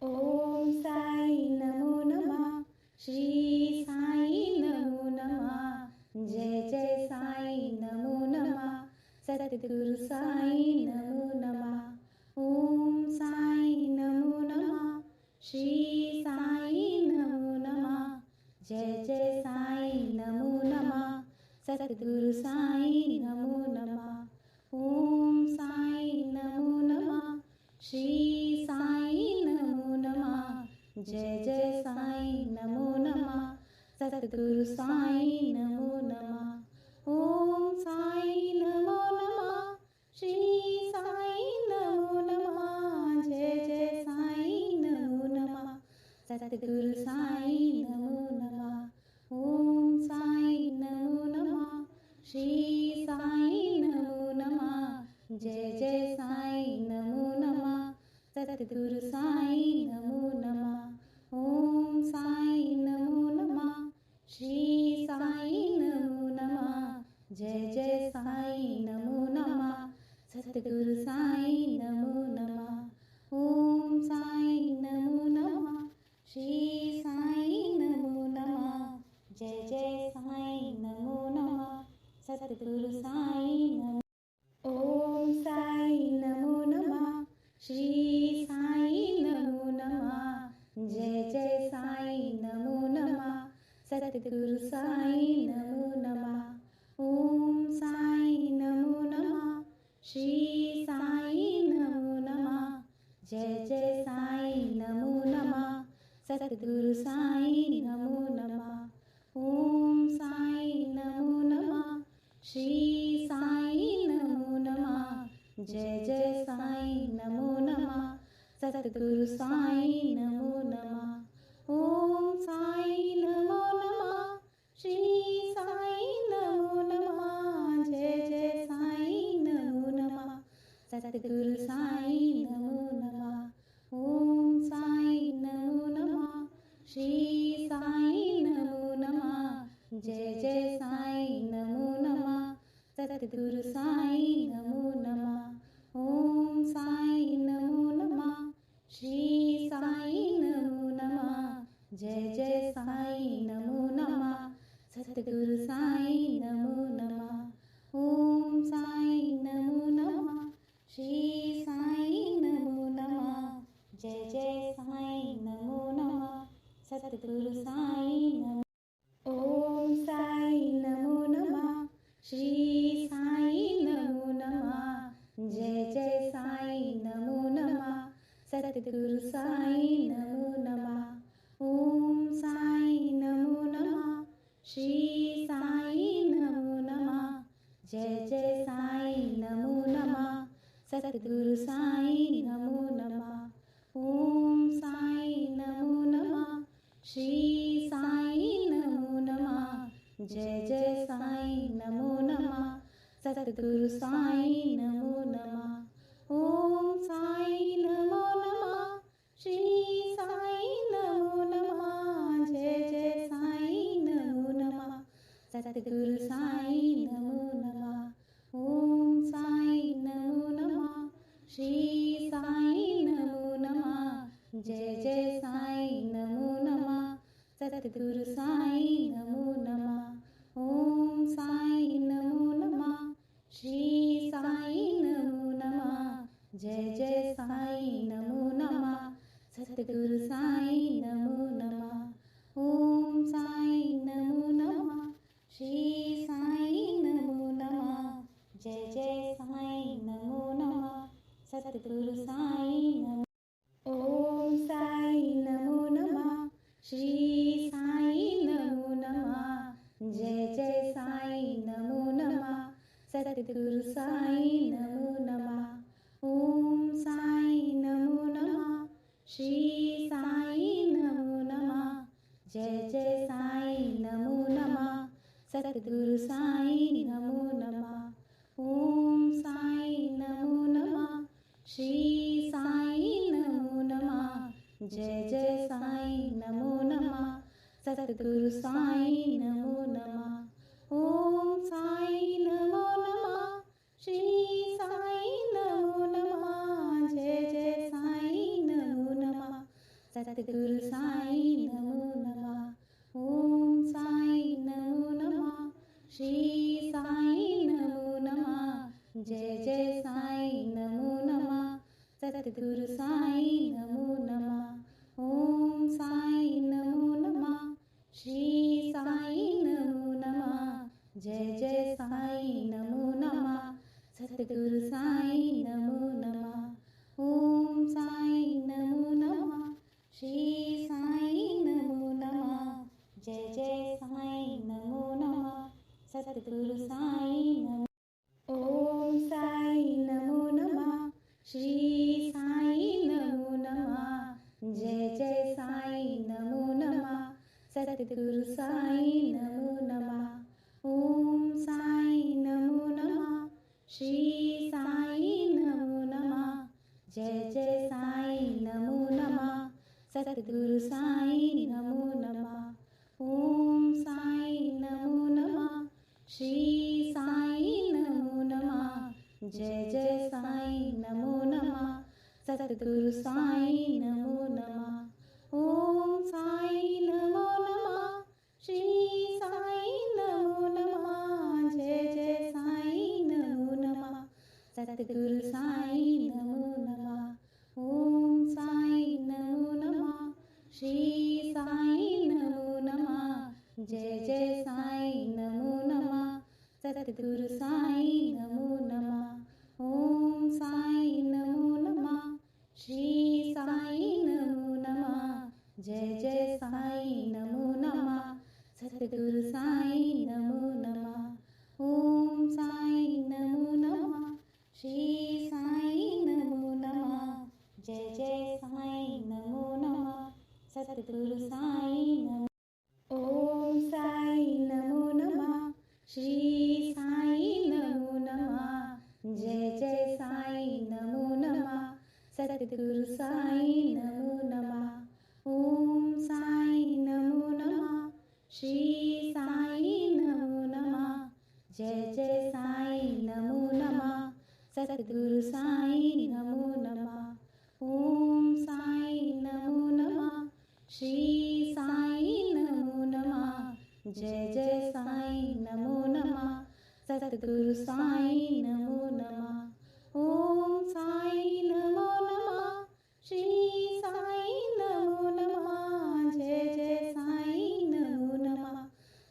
ओम साई नमो नमः. श्री साई नमो नमः. जय जय साई नमो नमः. सद्गुरु साई नमो नमः. ओम साई नमो नमः. श्री साई नमो नमः. जय जय साई नमो नमः. सद्गुरु साई नमो नमः. ओम साई नमो नमः. श्री साई नमो नमः. जय जय साई नमो नमः. सद्गुरु साई नमो नमः. ओम साई नमो नमः. श्री साई नमो नमः. जय जय साई नमो नमः. सद्गुरु साई नमो नमः. ओम साई नमो नमः. श्री साई नमो नमः. जय जय साई नमो नमः. सद्गुरु साई नमो नमः. ओम साई नमो नमः. श्री साई नमो नमः. जय जय साई नमो नमः. सद्गुरु साई नमो नमः. ओम साई नमो नमः. श्री साई नमो नमः. जय जय साई नमो नमः. सद्गुरु साई नमो. ओम साई नमो नमः. श्री साई नमो नमः. जय जय साई नमो नमः. सद्गुरु साई नमो नमः. ओम साई नमो नमः. श्री साई नमो नमः. जय जय साई नमो नमः. सद्गुरु साई नमो नमः. ओम साई नमो नमः. श्री साई नमो नमः. जय जय साई नमो नमः. सद्गुरु साई नमो नमः. ओम साई नमो नमः. श्री साई नमो नमः. जय जय साई नमो नमः. सद्गुरु साई नमो नमः. ओम साई नमो नमः. श्री साई नमो नमः. जय जय साई नमो नमः. सद्गुरु साई नमो नमः. ओम साई नमो नमः. श्री साई नमो नमः. जय जय साई नमो नमः. सद्गुरु साई नमो नमः. ओम साई नमो नमः. श्री साई नमो नमः. जय जय साई नमो नमः. सद्गुरु साई नमो. ओम साई नमो नमः. श्री साई नमो नमः. जय जय साई नमो नमः. सद्गुरु साई नमो नमः. ओम साई नमो नमः. श्री साई नमो नमः. जय जय साई नमो नमः. सद्गुरु साई नमो नमः. ओम साई नमो नमः. श्री साई नमो नमः. जय जय साई नमो नमः. सद्गुरु साई नमो नमः. ओम साई नमो नमः. श्री साई नमो नमः. जय जय साई नमो नमः. सद्गुरु साई नमो नमः. ओम साई नमो नमः. श्री साई नमो नमः. जय जय साई नमो नमः. सद्गुरु साई नमो नमः. ओम साई नमो नमः. श्री साई नमो नमः. जय जय साई नमो नमः. सद्गुरु साई नमो नमः. ओम साई नमो नमः. श्री साई नमो नमः. जय जय साई नमो नमः. सद्गुरु साई नमो. ओम साई नमो नमः. श्री साई नमो नमः. जय जय साई नमो नमः. सद्गुरु साई नमो नमः. ओम साई नमो नमः. श्री साई नमो नमः. जय जय साई नमो नमः. सद्गुरु साई नमो नमः. ओम साई नमो नमः. श्री साई नमो नमः. जय जय साई नमो नमः. सद्गुरु साई नमो नमः. ओम साई नमो नमः. श्री साई नमो नमः. जय जय साई नमो नमः. सद्गुरु साईं नमो नमः। ओम साईं नमो नमः। श्री साईं नमो नमः। जय जय साईं नमो नमः। सद्गुरु साईं नमो नमः। ओम साईं नमो नमः। श्री साईं नमो नमः। जय जय साईं नमो नमः। सद्गुरु साईं नमो नमः। ओम साईं नमो नमः। श्री साईं नमो नमः। जय जय साईं नमो नमः। सद्गुरु साईं नमो। ओम साईं नमो नमः। श्री साईं नमो नमः। जय जय साईं नमो नमः। सद्गुरु साईं नमो नमः। ओम साईं नमो नमः। श्री साईं नमो नमः। जय जय साईं नमो नमः। सद्गुरु साईं नमो नमः। ओम साईं नमो नमः। श्री साईं नमो नमः। जय जय साईं नमो नमः। सद्गुरु साईं नमो नमः। ओम साईं नमो नमः। श्री साईं नमो नमः। जय जय साईं नमो नमः। सद्गुरु साईं नमो नमः। ओम साईं नमो नमः। श्री साईं नमो नमः। जय जय साईं नमो नमः। सद्गुरु साईं नमो नमः। ओम साईं नमो नमः। श्री साईं नमो नमः। जय जय साईं नमो नमः। सद्गुरु साईं नमो नमः। ओम साईं नमो नमः। श्री साईं नमो नमः। जय जय साईं नमो नमः। सद्गुरु साईं नमो। ओम साईं नमो नमः। श्री साईं नमो नमः। जय जय साईं नमो नमः। सद्गुरु साईं नमो नमः। ओम साईं नमो नमः। श्री साईं नमो नमः। जय जय साईं नमो नमः। सद्गुरु साईं नमो नमः। ओम साईं नमो नमः। श्री साईं नमो नमः। जय जय साईं नमो नमः। सद्गुरु साईं नमो नमः। ओम साईं नमो नमः। श्री साईं नमो नमः। जय जय साईं नमो नमः।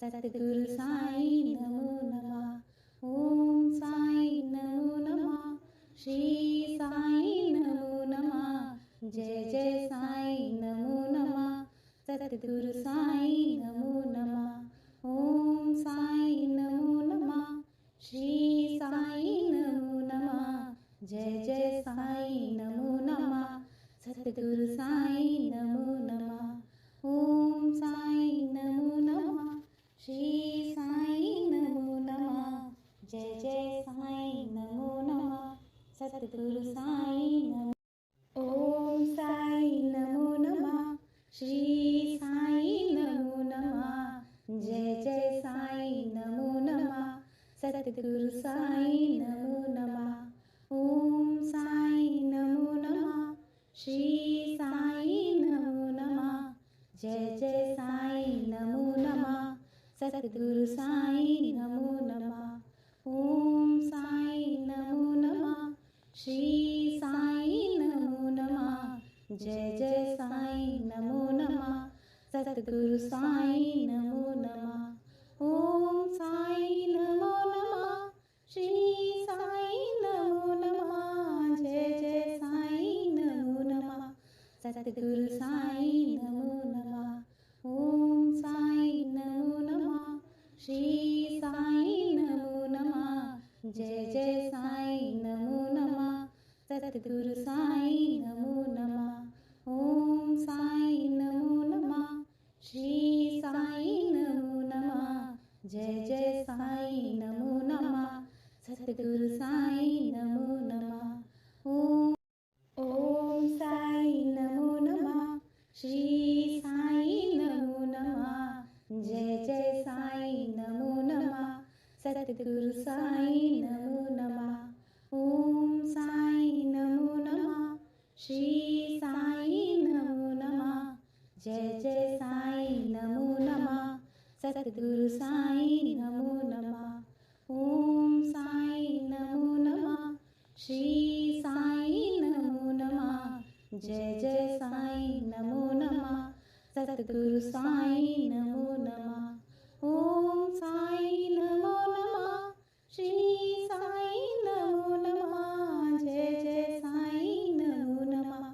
सद्गुरु साईं नमो नमः। ओम साईं नमो नमः। श्री साईं नमो नमः। जय जय साईं नमो नमः। सद्गुरु साईं नमो नमः। ओम साईं नमो नमः। श्री साईं नमो नमः। जय जय साईं नमो नमः। सद्गुरु साईं नमो नमः। ओम साईं नमो नमः। श्री साईं नमो नमः। जय जय साईं नमो नमः। सद्गुरु साईं नमो। ओम साईं नमो नमः। श्री साईं नमो नमः। जय जय साईं नमो नमः। सद्गुरु साईं नमो नमः। ओम साईं नमो नमः। श्री साईं नमो नमः। जय जय साईं नमो नमः। सद्गुरु साईं नमो नमः। ओम साईं नमो नमः। श्री साईं नमो नमः। जय जय साईं नमो नमः। सद्गुरु साईं नमो नमः। ओम साईं नमो नमः। श्री साईं नमो नमः। जय जय साईं नमो नमः। सद्गुरु साईं नमो नमः। ओम साईं नमो नमः। श्री साईं नमो नमः। जय जय साईं नमो नमः। सद्गुरु साईं नमो नमः। ओम साईं नमो नमः। श्री साईं नमो नमः। जय जय साईं नमो नमः। सद्गुरु साईं नमो नमः। ओम साईं नमो नमः। श्री साईं नमो नमः। जय जय साईं नमो नमः। सद्गुरु साईं नमो नमः। ओम साईं नमो नमः। श्री साईं नमो नमः। जय जय साईं नमो नमः सतगुरु साईं नमो नमः ओम साईं नमो नमः श्री साईं नमो नमः जय जय साईं नमो नमः सतगुरु साईं नमो नमः ओम साईं नमो नमः श्री साईं नमो नमः जय जय साईं नमो नमः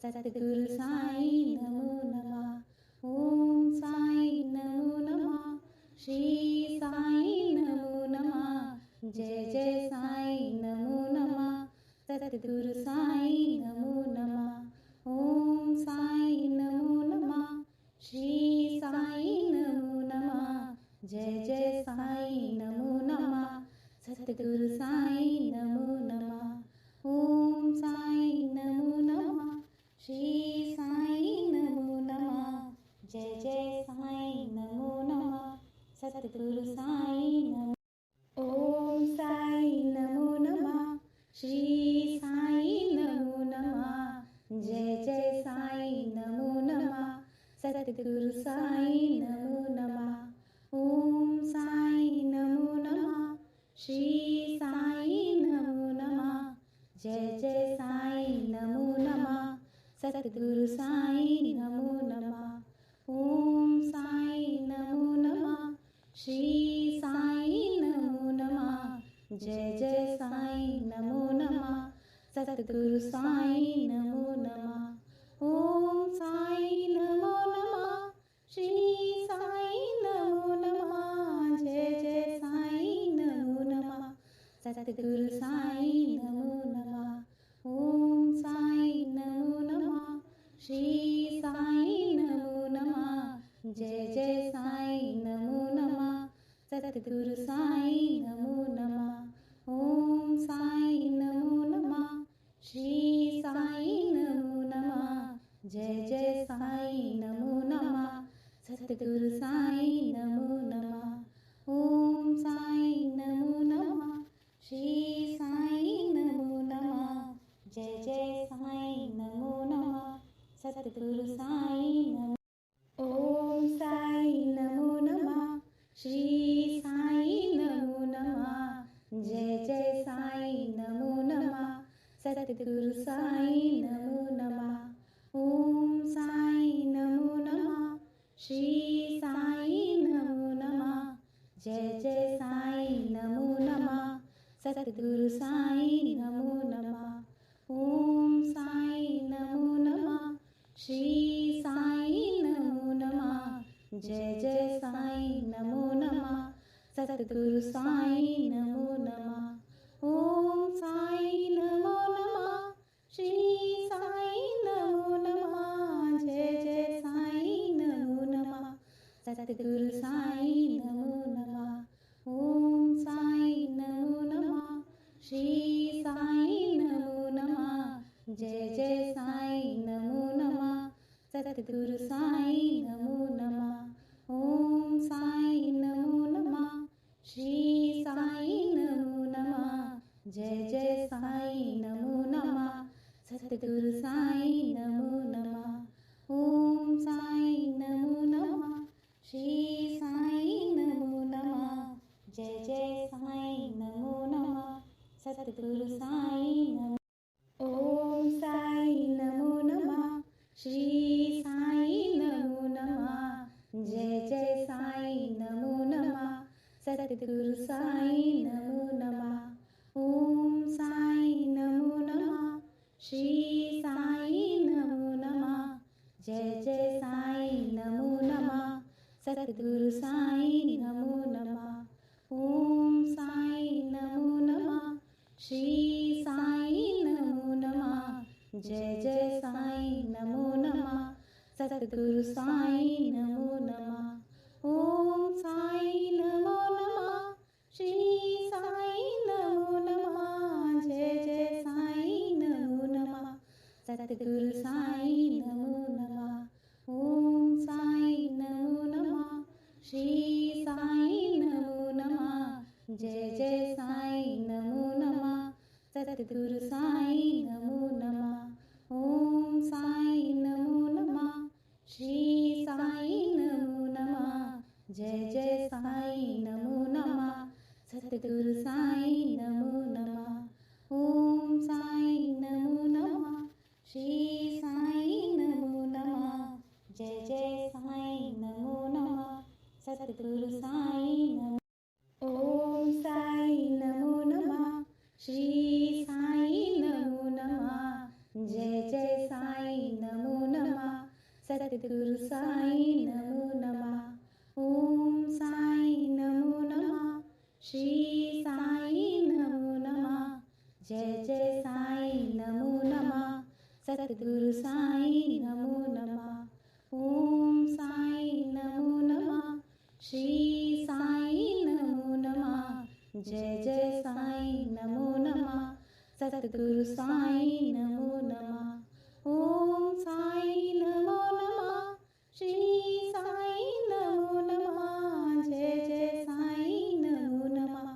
सतगुरु साईं नमो नमः ओम साईं नमो नमः श्री साईं नमो नमः जय जय साईं नमो नमः सतगुरु साईं नमो नमः ओम साईं नमो नमः श्री साईं नमो नमः जय जय साईं नमो नमः सतगुरु साईं नमो नमः ओम साईं नमो नमः श्री साईं नमो नमः जय जय साईं नमो नमः सतगुरु साईं नमो ओम साईं नमो नमः श्री साईं नमो नमः जय जय साईं नमो नमः सतगुरु साईं नमो नमः ओम साईं नमो नमः श्री साईं नमो नमः जय जय साईं नमो नमः सतगुरु साईं नमो नमः ओम साईं नमो नमः श्री साईं नमो नमः जय जय साईं नमो नमः सतगुरु साईं नमो नमः ओम साईं नमो नमः श्री साईं नमो नमः जय जय साईं नमो नमः सतगुरु साईं नमो नमः ओम साईं नमो नमः श्री साईं नमो नमः जय जय साईं नमो नमः सतगुरु साईं नमो नमः ओम साईं नमो नमः श्री साईं नमो नमः जय जय साईं नमो नमः सतगुरु साईं नमो नमः ओम साईं नमो नमः श्री साईं नमो नमः जय जय साईं नमो नमः सतगुरु साईं नमो ओम साईं नमो नमः श्री साईं नमो नमः जय जय साईं नमो नमः सतगुरु साईं नमो नमः ओम साईं नमो नमः श्री साईं नमो नमः जय जय साईं नमो नमः सतगुरु साईं नमो नमः ओम साईं नमो नमः श्री साईं नमो नमः जय जय साईं नमो नमः सतगुरु साईं नमो नमः ओम साईं नमो नमः श्री साईं नमो नमः जय जय साईं नमो नमः सतगुरु साईं नमो नमः ओम साईं नमो नमः श्री साईं नमो नमः जय जय साईं नमो नमः सतगुरु साईं नमो नमः ओम साईं नमो नमः श्री साईं नमो नमः जय जय साईं नमो नमः सतगुरु साईं नमो नमः ओम साईं नमो नमः श्री साईं नमो नमः जय जय साईं नमो नमः सतगुरु साईं नमो ओम साईं नमो नमः श्री साईं नमो नमः जय जय साईं नमो नमः सतगुरु साईं नमो नमः ओम साईं नमो नमः श्री साईं नमो नमः जय जय साईं नमो नमः सतगुरु साईं नमो नमः ओम साईं नमो नमः श्री साईं नमो नमः जय जय साईं नमो नमः सतगुरु साईं नमो नमः ओम साईं नमो नमः श्री साईं नमो नमः जय जय साईं नमो नमः सतगुरु साईं नमो नमः ओम साईं नमो नमः श्री साईं नमो नमः जय जय साईं नमो नमः सतगुरु साईं नमो नमः ओम साईं नमो नमः श्री सद्गुरु साई नमो नमः. ओम साई नमो नमः. श्री साई नमो नमः. जय जय साई नमो नमः. सद्गुरु साई नमो नमः. ओम साई नमो नमः. श्री साई नमो नमः. जय जय साई नमो नमः. सद्गुरु साई नमो नमः. ओम साई नमो नमः. श्री साई नमो नमः. जय जय साई नमो नमः.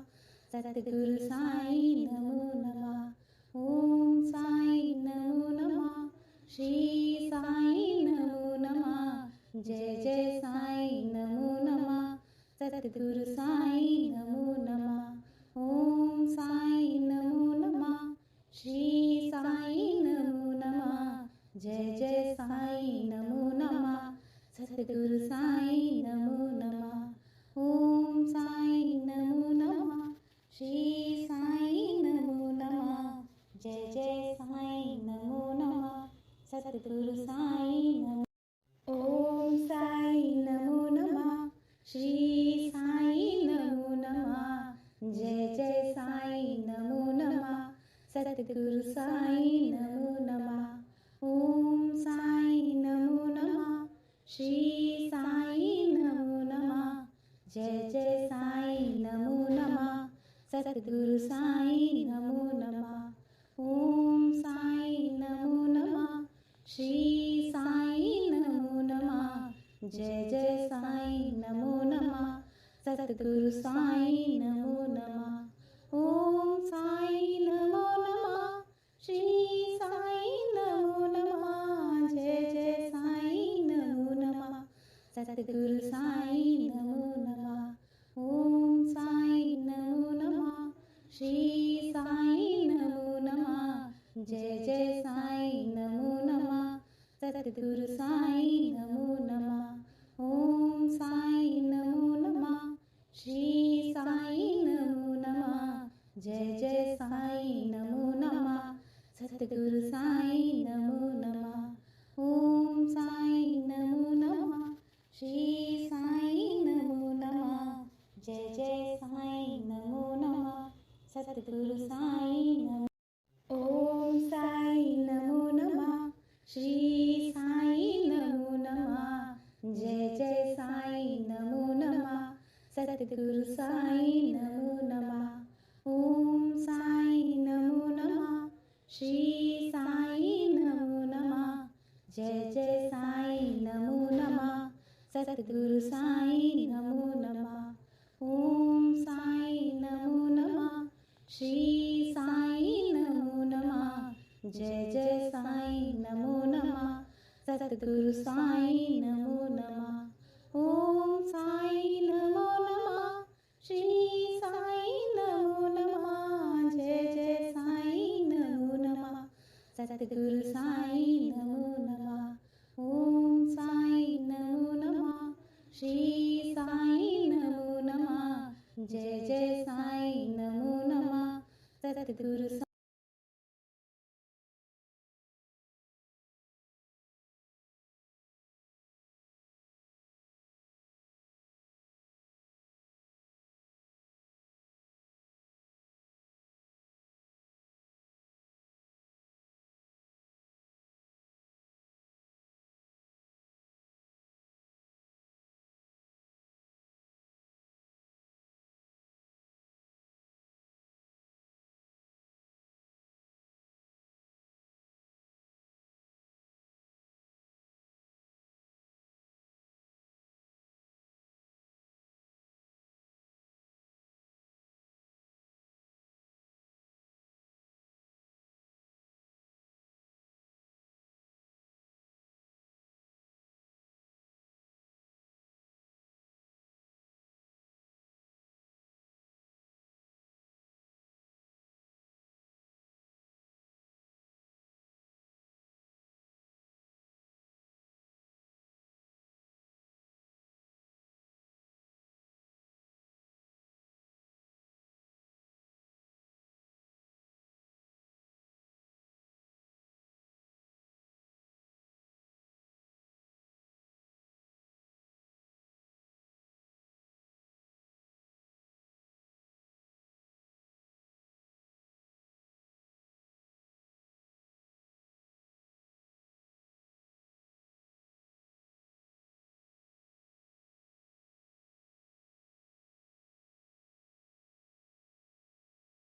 सद्गुरु साई नमो नमः. ओम साई नमो नमः. श्री साई नमो नमः. जय जय साई नमो नमः. सद्गुरु साई नमो नमः. ओम साई नमो नमः. श्री साई नमो नमः. जय जय साई नमो नमः. सद्गुरु साई नमो नमः. ओम साई नमो नमः. श्री साई नमो नमः. जय जय साई नमो नमः. सद्गुरु साई नमो. ओम साई नमो नमः. श्री साई नमो नमः. जय जय साई नमो नमः. सद्गुरु साई नमो नमः. ओम साई नमो नमः. श्री साई नमो नमः. जय जय साई नमो नमः. सद्गुरु साई नमो नमः. ओम साई नमो नमः. श्री साई नमो नमः. जय जय साई नमो नमः. सद्गुरु साई नमो नमः. ओम साई नमो नमः. श्री साई नमो नमः. जय जय साई नमो नमः. सद्गुरु साई नमो नमः. ओम साई नमो नमः. श्री साई नमो नमः. जय जय साई नमो नमः. सद्गुरु साई नमो नमः. ओम साई नमो नमः. श्री साई नमो नमः. जय जय साई नमो नमः. सद्गुरु साई नमो नमः. ओम साई नमो नमः. श्री साई नमो नमः. जय जय साई नमो नमः. सद्गुरु साई नमो. ओम साई नमो नमः. श्री साई नमो नमः. जय जय साई नमो नमः. सद्गुरु साई नमो नमः. ओम साई नमो नमः. श्री साई नमो नमः. जय जय साई नमो नमः. सद्गुरु साई नमो नमः. ओम साई नमो नमः. श्री साई नमो नमः. जय जय साई नमो नमः. सद्गुरु साई नमो नमः. ओम साई नमो नमः. श्री साई नमो नमः. जय जय साई नमो नमः. सद्गुरु साई नमो नमः. ओम साई नमो नमः. श्री साई नमो नमः. जय जय साई नमो नमः. सद्गुरु